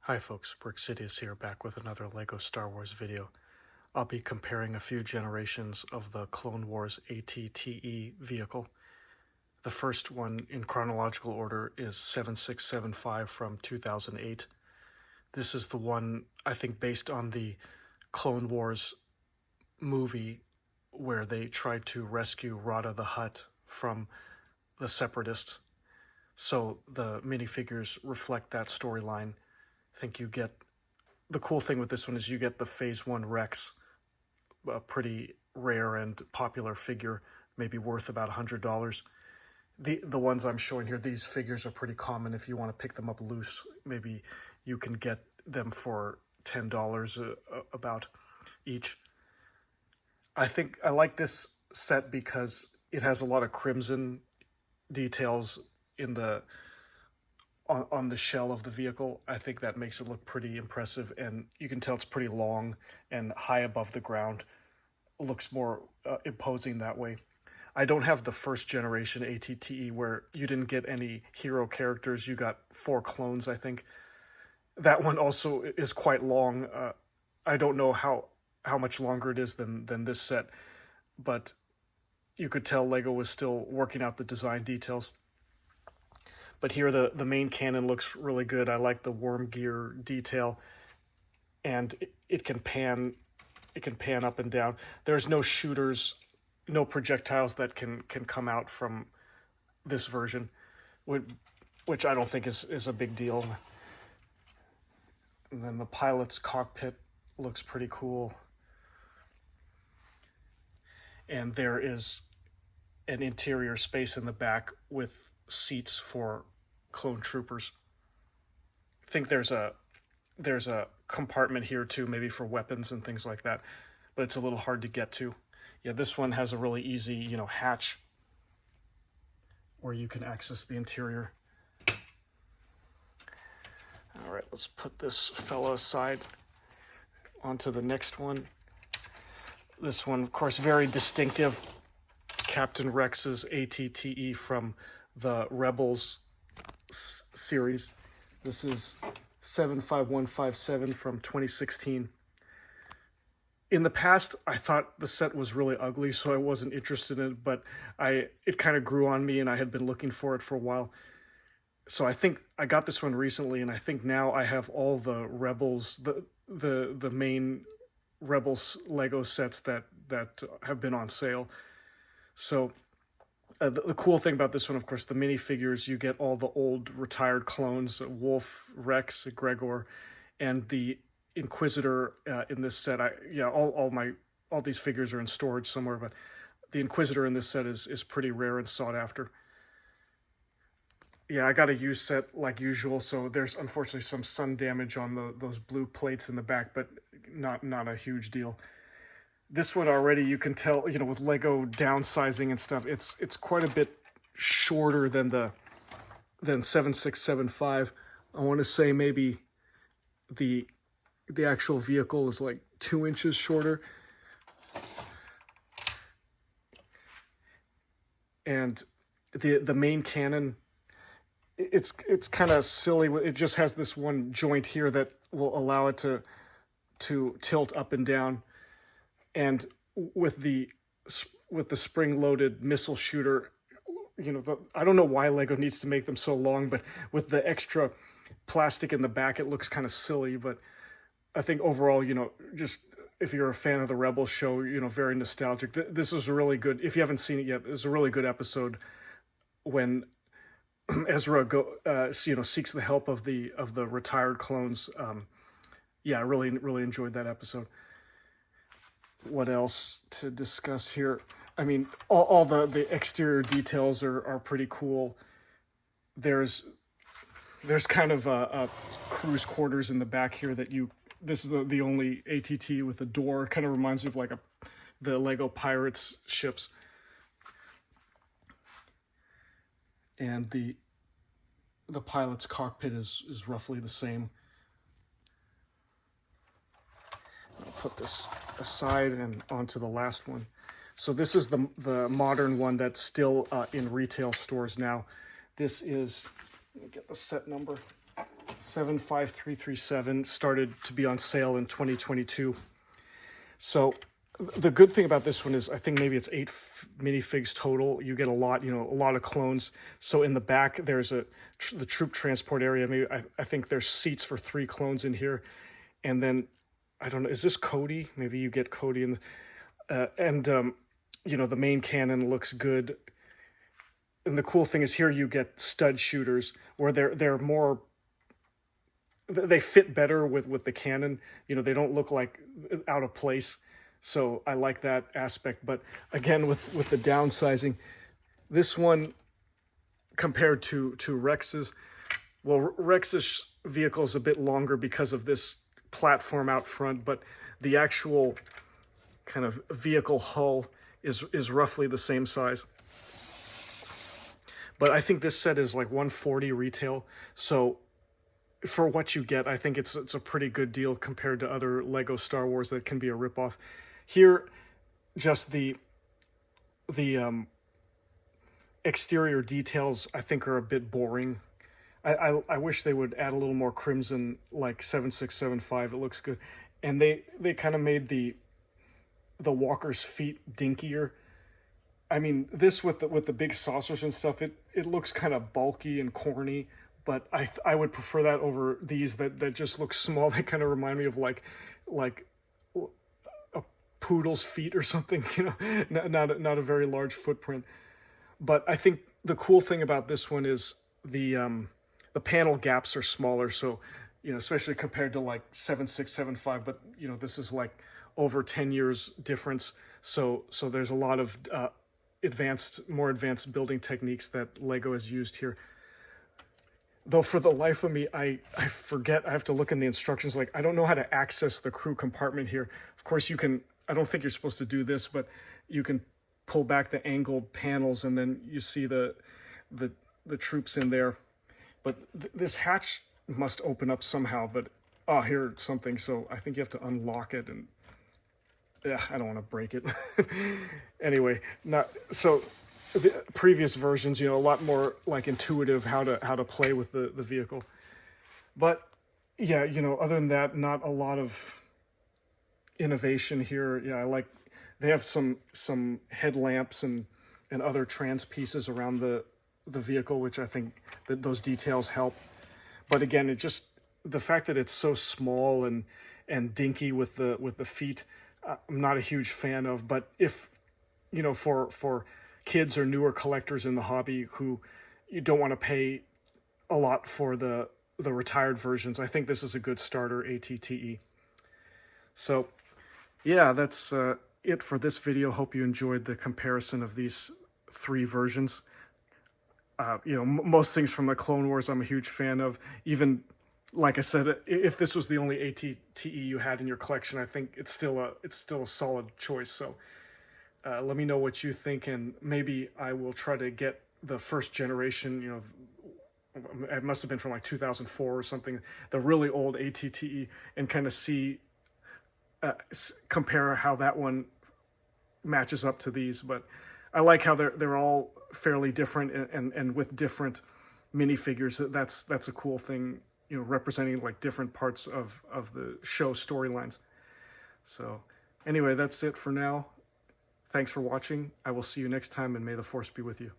Hi folks, BrickSidious here, back with another LEGO Star Wars video. I'll be comparing a few generations of the Clone Wars AT-TE vehicle. The first one in chronological order is 7675 from 2008. This is the one, I think, based on the Clone Wars movie where they tried to rescue Rada the Hutt from the Separatists. So the minifigures reflect that storyline. I think you get, the cool thing with this one is you get the Phase 1 Rex, a pretty rare and popular figure, maybe worth about $100. The ones I'm showing here, these figures are pretty common. If you want to pick them up loose, maybe you can get them for $10 about each. I think I like this set because it has a lot of crimson details in the on the shell of the vehicle. I think that makes it look pretty impressive, and you can tell it's pretty long and high above the ground. It looks more imposing that way. I don't have the first generation AT-TE where you didn't get any hero characters. You got 4 clones, I think. That one also is quite long. I don't know how much longer it is than this set, but you could tell LEGO was still working out the design details. But here the main cannon looks really good. I like the worm gear detail, and it can pan up and down. There's no shooters, no projectiles that can come out from this version, which I don't think is a big deal. And then the pilot's cockpit looks pretty cool. And there is an interior space in the back with seats for clone troopers. I think there's a compartment here too, maybe for weapons and things like that, but it's a little hard to get to. Yeah, this one has a really easy, hatch where you can access the interior. All right, let's put this fella aside onto the next one. This one, of course, very distinctive. Captain Rex's AT-TE from the Rebels series. This is 75157 from 2016. In the past, I thought the set was really ugly, so I wasn't interested in it, but it kind of grew on me, and I had been looking for it for a while. So I think I got this one recently, and I think now I have all the Rebels, the main Rebels Lego sets that have been on sale. So the cool thing about this one, of course, the minifigures, you get all the old retired clones, Wolf, Rex, Gregor, and the Inquisitor in this set. All these figures are in storage somewhere, but the Inquisitor in this set is pretty rare and sought after. Yeah, I got a used set like usual, so there's unfortunately some sun damage on those blue plates in the back, but not a huge deal. This one already, you can tell, with LEGO downsizing and stuff, it's quite a bit shorter than 7675. I want to say maybe the actual vehicle is like 2 inches shorter. And the main cannon, it's kind of silly. It just has this one joint here that will allow it to tilt up and down. And with the spring-loaded missile shooter, I don't know why LEGO needs to make them so long, but with the extra plastic in the back, it looks kind of silly. But I think overall, just if you're a fan of the Rebels show, very nostalgic. This is really good. If you haven't seen it yet, it's a really good episode when Ezra seeks the help of the retired clones. Yeah, I really enjoyed that episode. What else to discuss here? I mean, all the exterior details are pretty cool. There's kind of a cruise quarters in the back here that this is the only AT-TE with a door. Kind of reminds me of like the LEGO Pirates ships. And the pilot's cockpit is roughly the same. I'll put this aside and onto the last one. So this is the modern one that's still in retail stores now. This is, let me get the set number. 75337 started to be on sale in 2022. So the good thing about this one is I think maybe it's 8 minifigs total. You get a lot, a lot of clones. So in the back, there's the troop transport area. Maybe I think there's seats for 3 clones in here. And then, I don't know, is this Cody? Maybe you get Cody in the, the main cannon looks good. And the cool thing is here you get stud shooters where they're more, they fit better with the cannon. They don't look like out of place. So I like that aspect. But again, with the downsizing, this one compared to Rex's, well, Rex's vehicle is a bit longer because of this platform out front, but the actual kind of vehicle hull is roughly the same size. But I think this set is like $140 retail. So for what you get, I think it's a pretty good deal compared to other Lego Star Wars that can be a ripoff. Here, just the exterior details I think are a bit boring. I wish they would add a little more crimson like 7675. It looks good, and they kind of made the walker's feet dinkier. I mean, this with the big saucers and stuff, it looks kind of bulky and corny. But I would prefer that over these that just look small. They kind of remind me of like a poodle's feet or something, not a very large footprint. But I think the cool thing about this one is the panel gaps are smaller. So, especially compared to like 7675, but this is like over 10 years difference. So there's a lot of more advanced building techniques that Lego has used here. Though for the life of me, I forget, I have to look in the instructions, like I don't know how to access the crew compartment here. Of course you can, I don't think you're supposed to do this, but you can pull back the angled panels and then you see the troops in there. But this hatch must open up somehow, but here's something, so I think you have to unlock it, and I don't want to break it. Anyway, so the previous versions, a lot more like intuitive how to play with the vehicle. But yeah, other than that, not a lot of innovation here. Yeah, I like they have some headlamps and other trans pieces around the vehicle, which I think that those details help. But again, the fact that it's so small and dinky with the feet, I'm not a huge fan of. But if for kids or newer collectors in the hobby who you don't want to pay a lot for the retired versions, I think this is a good starter ATTE. So yeah, that's it for this video. Hope you enjoyed the comparison of these 3 versions. Most things from the Clone Wars I'm a huge fan of. Even, like I said, if this was the only ATTE you had in your collection, I think it's still a solid choice. So let me know what you think, and maybe I will try to get the first generation, it must have been from like 2004 or something, the really old ATTE, and kind of see, compare how that one matches up to these. But I like how they're all fairly different and with different minifigures. That's a cool thing, representing like different parts of the show storylines. So anyway, that's it for now. Thanks for watching. I will see you next time, and may the Force be with you.